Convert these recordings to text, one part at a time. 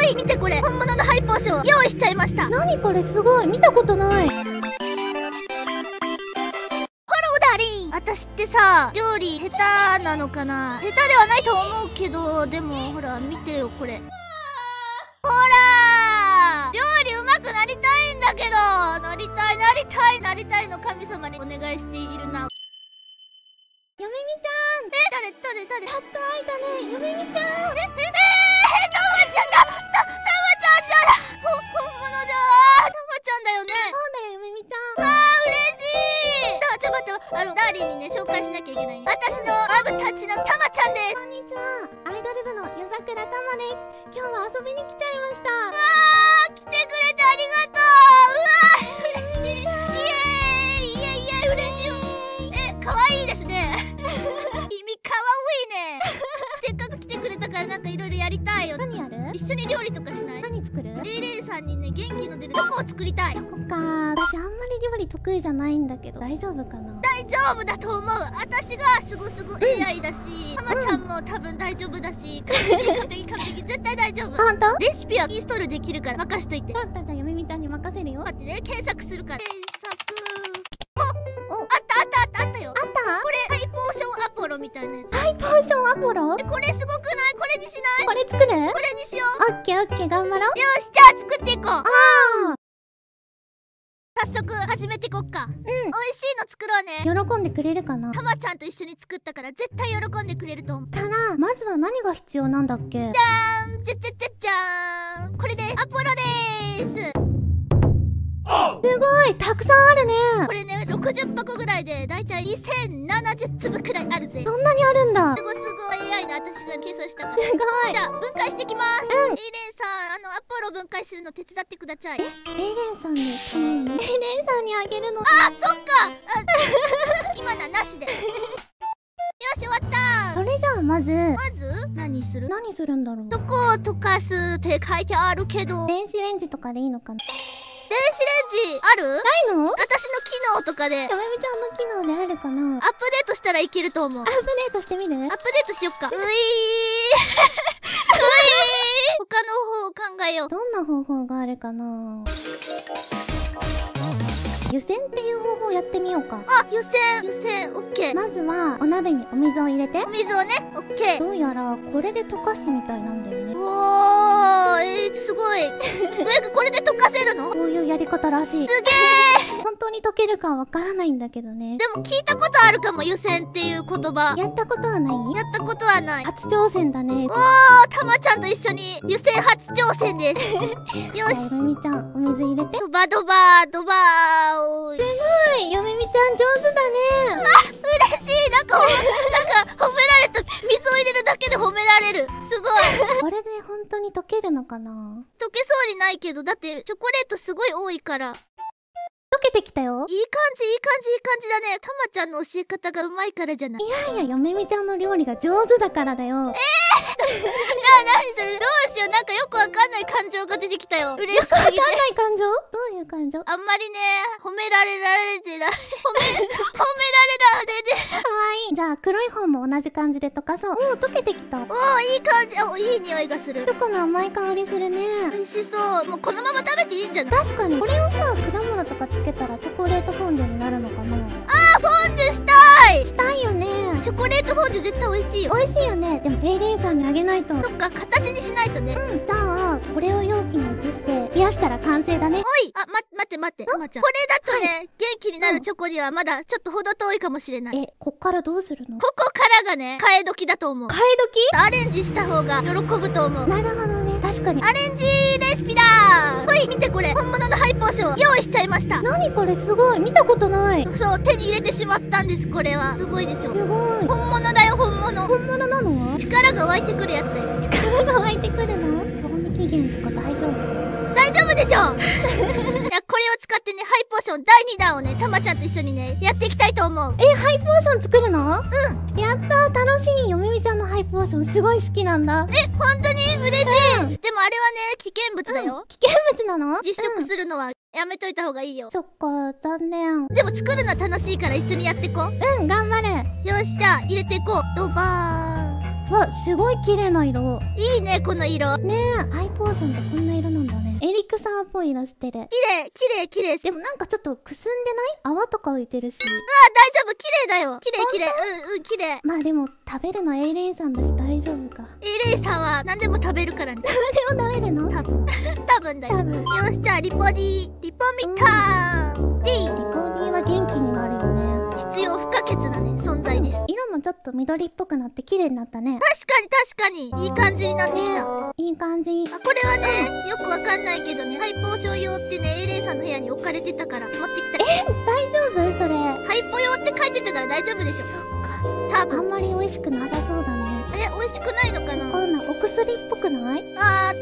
い、見てこれ、本物のハイポーション用意しちゃいました。何これ、すごい、見たことない。ダリン、私ってさ、料理下手なのかな。下手ではないと思うけど、でもほら見てよこれ。ほら料理うまくなりたいんだけど、なりたいの神様にお願いしているな。よめみちゃん。誰やっと会えたね、よめみちゃん。たまちゃんだ、たまちゃんじゃん。本物だ。たまちゃんだよね。そうだよ、よめみちゃん。嬉しい。ちょ待って、ダーリンにね紹介しなきゃいけない。私のアブたちのたまちゃんです。こんにちは、アイドル部の夜桜たまです。今日は遊びに来ちゃいました。来てくれてありがとう。嬉しい。イエーイ嬉しい。可愛いですね。君可愛いね。せっかく来てくれたからなんかいろいろやりたいよ。何やる？一緒に料理とかしない？何作る？レイレイさんにね元気の出るチョコを作りたい。チョコか。私あんまり料理得意じゃないんだけど大丈夫かな？大丈夫だと思う。私がすご AI だし、たまちゃんも多分大丈夫だし、完璧絶対大丈夫。ほんと？レシピはインストールできるから任しといて。だったらじゃあよめみちゃんに任せるよ。待ってね、検索するから。検索。おあったよ。あったこれハイポーションアポロみたいなやつ。ハイポーションアポロ？これすごくない？これにしない？これ作る？これにしよう。オッケーオッケー、頑張ろう。よし、じゃあ作っていこう。あ早速始めていこっか。美味しいの作ろうね。喜んでくれるかな？たまちゃんと一緒に作ったから絶対喜んでくれると思う。かな。まずは何が必要なんだっけ？じゃーん、これでアポロでーす。すごいたくさんあるね。これね60箱ぐらいでだいたい2070粒くらいあるぜ。そんなにあるんだ。すごい AI の私が計算したから。すごい。じゃあ分解してきます。レイレンさん、アポロ分解するの手伝ってください。レイレンさんにレイレンさんにあげるの？あ、そっか。今のはなしで。よし、終わったそれじゃあまず何するんだろう。どこを溶かすって書いてあるけど、電子レンジとかでいいのかな？電子レンジある？ないの？私の機能とかでよめみちゃんの機能であるかな？アップデートしたらいけると思う。アップデートしてみる？アップデートしよっか。他の方を考えよう。どんな方法があるかな？湯煎っていう方法やってみようか。あ、湯煎、オッケー。まずはお鍋にお水を入れて。お水をね、オッケー。どうやらこれで溶かすみたいなんだよね。おー、すごい。これで溶かせるの？こういうやり方らしい。すげー。本当に溶けるかはわからないんだけどね。でも聞いたことあるかも、湯煎っていう言葉。やったことはない？やったことはない。初挑戦だね。おー、たまちゃんと一緒に湯煎初挑戦です。よし。よめみちゃん、お水入れて。ドバドバー。すごい、よめみちゃん上手だね。嬉しい。なんか褒められた。水を入れるだけで褒められる。すごい。これで本当に溶けるのかな？溶けそうにないけど、だってチョコレートすごい多いから。溶けてきたよ。いい感じだね。たまちゃんの教え方がうまいからじゃない。いや、よめみちゃんの料理が上手だからだよ。何それ。どうしよう。なんかよくわかんない感情が出てきたよ。嬉しすぎて。わかんない感情？どういう感情？あんまりね、褒められてない。褒められてない。かわいい。じゃあ黒い方も同じ感じで溶かそう。おお、溶けてきた。おー、いい感じ。お、いい匂いがする。チョコの甘い香りするね。美味しそう。もうこのまま食べていいんじゃない？確かに。これをさ、果物とかつけたらチョコレートフォンデュになるのかな？あー、フォンデュしたい。したいよね。チョコレートフォンデュ絶対美味しいよ。美味しいよね。でもレイレイさんにあげないと。そっか、形にしないとね。じゃあこれを容器に移して冷やしたら完成だね。おい、あ、待って、たまちゃん。これだとね、元気になるチョコにはまだちょっと程遠いかもしれない。こっからどうするの？ここからがね、替え時だと思う。替えアレンジした方が喜ぶと思う。時？なるほどね。確かに。アレンジレシピだー。ほい、見てこれ、本物のハイポーション用意しちゃいました。何これ、すごい。見たことない。そう、手に入れてしまったんです。これはすごいでしょ。すごい。本物だよ、本物。本物なの？力が湧いてくるやつだよ。力が湧いてくるの？賞味期限とか大丈夫？大丈夫でしょ。いや、これを使ってね、ハイポーション第2弾をね、たまちゃんと一緒にね、やっていきたいと思う。ハイポーション作るの？やったー、楽しみ。よめみちゃんのハイポーションすごい好きなんだ。本当に嬉しい。でもあれはね、危険物だよ。危険物なの？実食するのはやめといた方がいいよ。そっか、残念。でも作るのは楽しいから一緒にやってこう。頑張る。よし、じゃあ入れていこう。ドバー。わ、すごい綺麗な色。いいね、この色。ねえ、ハイポーションってこんな色なんだね。エリクサーっぽい色してる。綺麗。でもなんかちょっとくすんでない？泡とか浮いてるし。大丈夫、綺麗だよ。綺麗。綺麗。まあでも食べるのエイレインさんだし大丈夫か。エレイさんは何でも食べるからね。でも食べるの？多分だよ。多分。よし、じゃあリポみたーん。リポディは元気になるよね。必要不可欠なね、存在です。色もちょっと緑っぽくなって綺麗になったね。確かに、いい感じになってきた。いい感じ。これはね、よくわかんないけどね、ハイポーション用ってね、エレイさんの部屋に置かれてたから持ってきた。大丈夫それ。ハイポ用って書いてたから大丈夫でしょ。そっか。多分。あんまり美味しくなさそうだね。美味しくないのかな。こんなお薬っぽくない？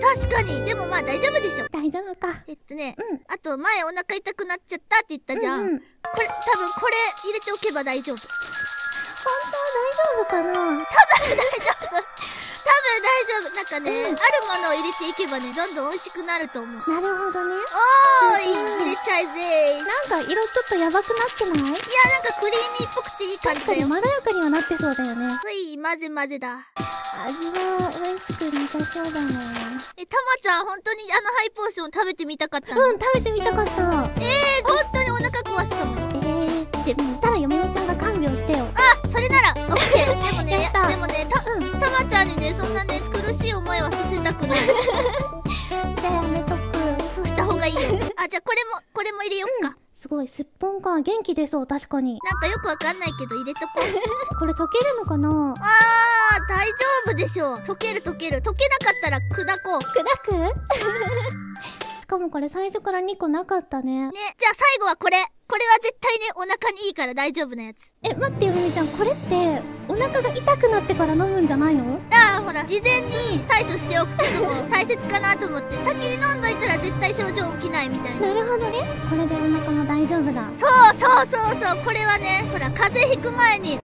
確かに。でもまあ大丈夫でしょ。大丈夫か。あと前お腹痛くなっちゃったって言ったじゃん。これ、多分これ入れておけば大丈夫。本当大丈夫かな？多分大丈夫。なんかね、あるものを入れていけばね、どんどん美味しくなると思う。なるほどね。おーい、入れちゃえぜー。なんか色ちょっとやばくなってない？いや、なんかクリーミーっぽくていい感じ確かにだよ。まろやかにはなってそうだよね。混ぜだ。味は美味しくなさそうだね。たまちゃん、本当にハイポーション食べてみたかったの？食べてみたかった。本当にお腹壊すかも。でもただよみみちゃんが看病してよ。それなら、オッケー。でもね、たまちゃんにね、そんなね、苦しい思いはさせたくない。じゃあやめとく。そうした方がいいよ。じゃあこれも入れよっか。すごい、すっぽんか。元気出そう、確かに。なんかよくわかんないけど入れとこう。これ溶けるのかな？大丈夫でしょう。溶ける。溶けなかったら砕こう。砕く？しかもこれ最初から2個なかったね。ね、じゃあ最後はこれ。これは絶対ね、お腹にいいから大丈夫なやつ。待ってよみみちゃん、これってお腹が痛くなってから飲むんじゃないの？ほら、事前に対処しておくことも大切かなと思って、先に飲んどいたら絶対症状起きないみたいな。なるほどね。これでお腹も大丈夫だ。そう。これはね、ほら、風邪ひく前に。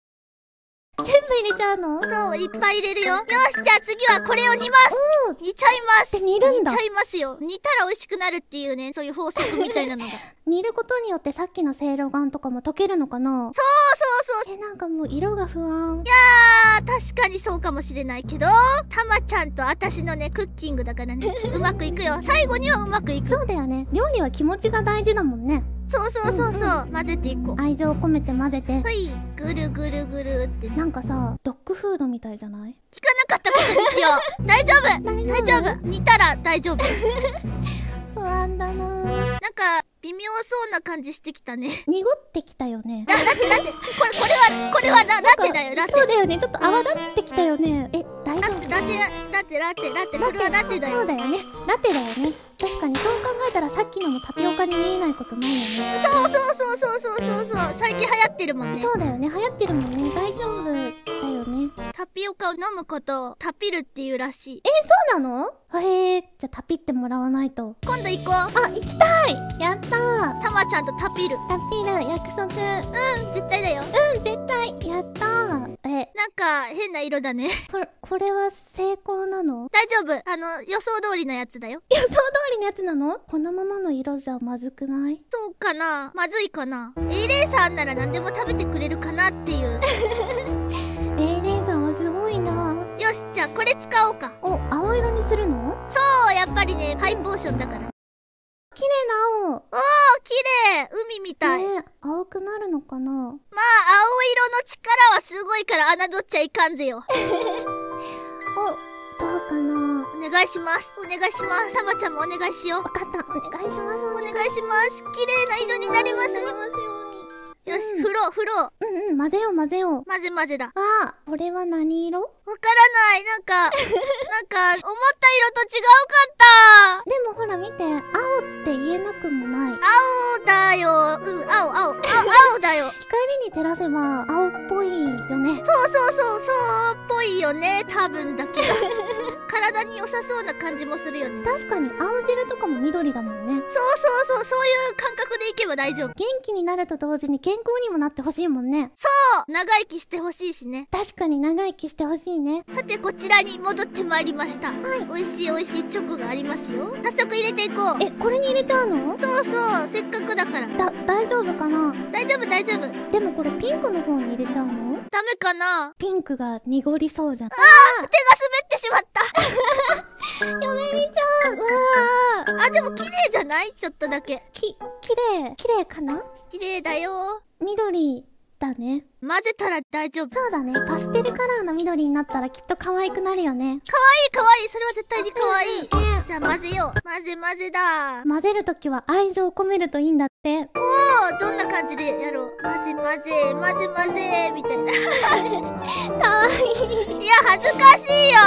全部入れちゃうの？そう、いっぱい入れるよ。よし、じゃあ次はこれを煮ます。煮ちゃいます。煮るんだ。煮ちゃいますよ。煮たら美味しくなるっていうね、そういう法則みたいなのが。煮ることによってさっきのせいろがんとかも溶けるのかな？そう。なんかもう色が不安。確かにそうかもしれないけど、たまちゃんとあたしのね、クッキングだからね、うまくいくよ。最後にはうまくいく。そうだよね。料理は気持ちが大事だもんね。そう。混ぜていこう。愛情を込めて混ぜて。ぐるぐるって。なんかさ、ドッグフードみたいじゃない？聞かなかったことにしよう。大丈夫。煮たら大丈夫。不安だな。なんか微妙そうな感じしてきたね。濁ってきたよね。ラテ。これはラテだよ。ラテ。そうだよね。ちょっと泡立ってきたよね。大丈夫？ラテ。これはラテだよ。そうだよね。ラテだよね。確かにそう考えたらさっきのもタピオカに見えないことないよね。そう。最近流行ってるもんね。そうだよね。流行ってるもんね。大丈夫だよね。タピオカを飲むことをタピるっていうらしい。そうなの？じゃあタピってもらわないと。今度行こう。行きたい。やったー。たまちゃんとタピる。タピる約束。絶対だよ。絶対。やったー。なんか変な色だね。これは成功なの？大丈夫。予想通りのやつだよ。予想通りのやつなの？このままの色じゃまずくない？そうかな？まずいかな？エイレイさんなら何でも食べてくれるかなっていう。エイレイさんはすごいな。よし、じゃあこれ使おうか。青色にするの？そう、やっぱりね、ハイポーションだから。綺麗な青。綺麗。海みたい。青くなるのかな？まあ、青色の力はすごいから侮っちゃいかんぜよ。どうかな？お願いします。さまちゃんもお願いしよう。わかった。お願いします。お願いします。綺麗な色になりますように。よし、振ろう。混ぜよう。混ぜだ。これは何色？わからない。なんか、思った色と違うかった。でもほら見て、青って言えなくもない。青だよ。青だよ。光に照らせば青っぽいよね。そうっぽいよね。多分だけど。体に良さそうな感じもするよね。確かに青汁とかも緑だもんね。そういう感覚でいけば大丈夫。元気になると同時に健康にもなってほしいもんね。そう長生きしてほしいしね。確かに長生きしてほしいね。さてこちらに戻ってまいりました。美味しいチョコがありますよ。早速入れていこう。これに入れちゃうの？そうせっかくだから。大丈夫かな？大丈夫。でもこれピンクの方に入れちゃうの？ダメかな。ピンクが濁りそうじゃん。手が滑ってしまった。よめみちゃん、わあ、でも綺麗じゃない？ちょっとだけ。綺麗かな？綺麗だよ。緑だね。混ぜたら大丈夫。そうだね。パステルカラーの緑になったらきっと可愛くなるよね。かわいいかわいい。それは絶対にかわいい。じゃあ混ぜよう。混ぜだ。混ぜるときは愛情を込めるといいんだって。おー、どんな感じでやろう。混ぜみたいな。かわいい。いや、恥ずかしいよ。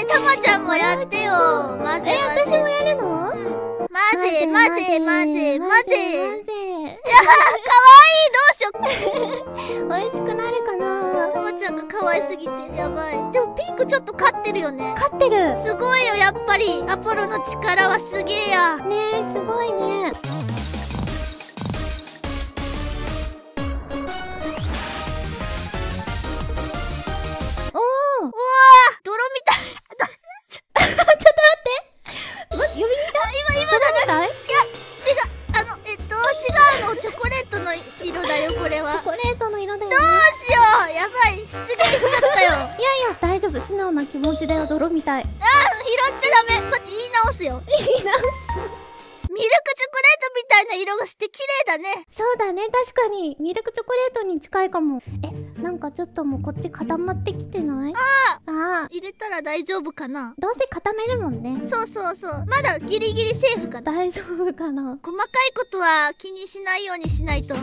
たまちゃんもやってよ。私もやるの？混ぜ。いや、かわいい。どうしよう。美味しくなるかな？たまちゃんが可愛すぎてやばい。でもピンクちょっと勝ってるよね。勝ってる。すごいよ、やっぱりアポロの力はすげえや。ねえ、すごいね。おお。うわー、泥みたい。ちょっと待って。呼びに今だね。たい？いや、違うの。チョコレートの色だよ、これは。チョコレートの色だよね。どうしよう、やばい、出現しちゃったよ。いやいや、大丈夫。素直な気持ちだよ、泥みたい。拾っちゃダメ。待って、言い直すよ。いいな。ミルクチョコレートみたいな色がして綺麗だね。そうだね、確かに。ミルクチョコレートに近いかも。なんかちょっともうこっち固まってきてない？入れたら大丈夫かな。どうせ固めるもんね。そう。まだギリギリセーフかな。大丈夫かな。細かいことは気にしないようにしないと。よ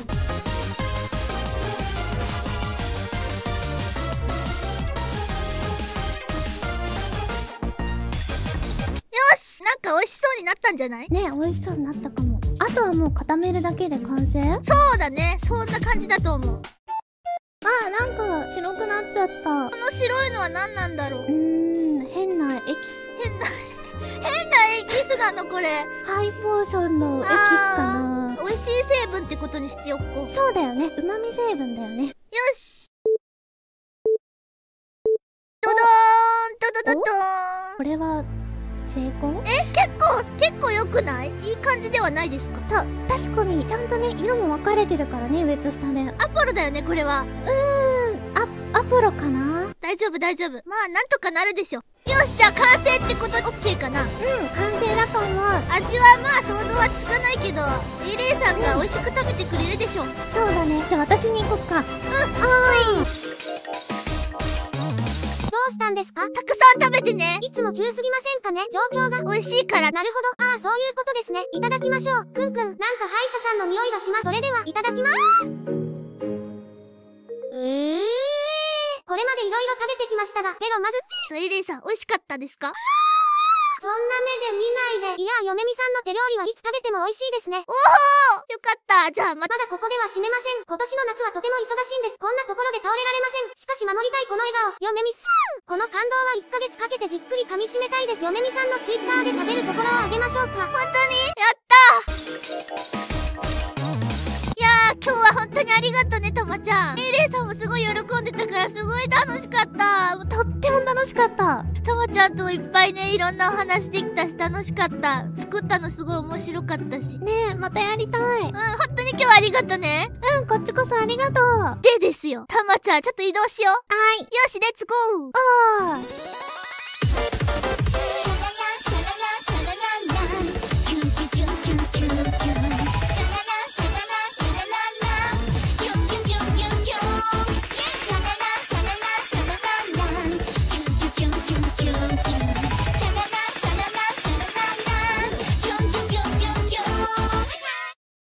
し、なんか美味しそうになったんじゃない？ね、美味しそうになったかも。あとはもう固めるだけで完成？そうだね、そんな感じだと思う。なんか白くなっちゃった。この白いのは何なんだろう。変なエキス。変なエキスなのこれ。ハイポーションのエキスかな。美味しい成分ってことにしておこう。そうだよね、旨味成分だよね。よし。ドドーン。これは成功？結構良くない？いい感じではないですか？確かにちゃんとね、色も分かれてるからね、上と下で。アポロだよね、これは。アポロかな。大丈夫。まあなんとかなるでしょ。よし、じゃあ完成ってこと OK かな。完成だと思う。味はまあ想像はつかないけど、レイレイさんが美味しく食べてくれるでしょ。そうだね。じゃあ私に行こっか。どうしたんですか？たくさん食べてね。いつも急すぎませんかね、状況が。美味しいから。なるほど。そういうことですね。いただきましょう。なんか歯医者さんの匂いがします。それではいただきまーす。これまでいろいろ食べてきましたが、けどまずレイレイさん、美味しかったですか？そんな目で見ないで。いや、嫁みさんの手料理はいつ食べても美味しいですね。おお、よかった。じゃあまだここでは締めません。今年の夏はとても忙しいんです。こんなところで倒れられません。しかし守りたいこの笑顔。嫁みさん、この感動は1ヶ月かけてじっくり噛み締めたいです。嫁みさんのツイッターで食べるところをあげましょうか。本当にやったー。いやー、今日は本当にありがとね、たまちゃん。レイレイさんもすごい喜んでたからすごい楽しかった。とっても楽しかった。たまちゃんといっぱいね、いろんなお話できたし楽しかった。作ったのすごい面白かったし。ねえ、またやりたい。本当に今日はありがとね。こっちこそありがとう。でですよ、たまちゃんちょっと移動しよう。はい。よし、レッツゴー。ー。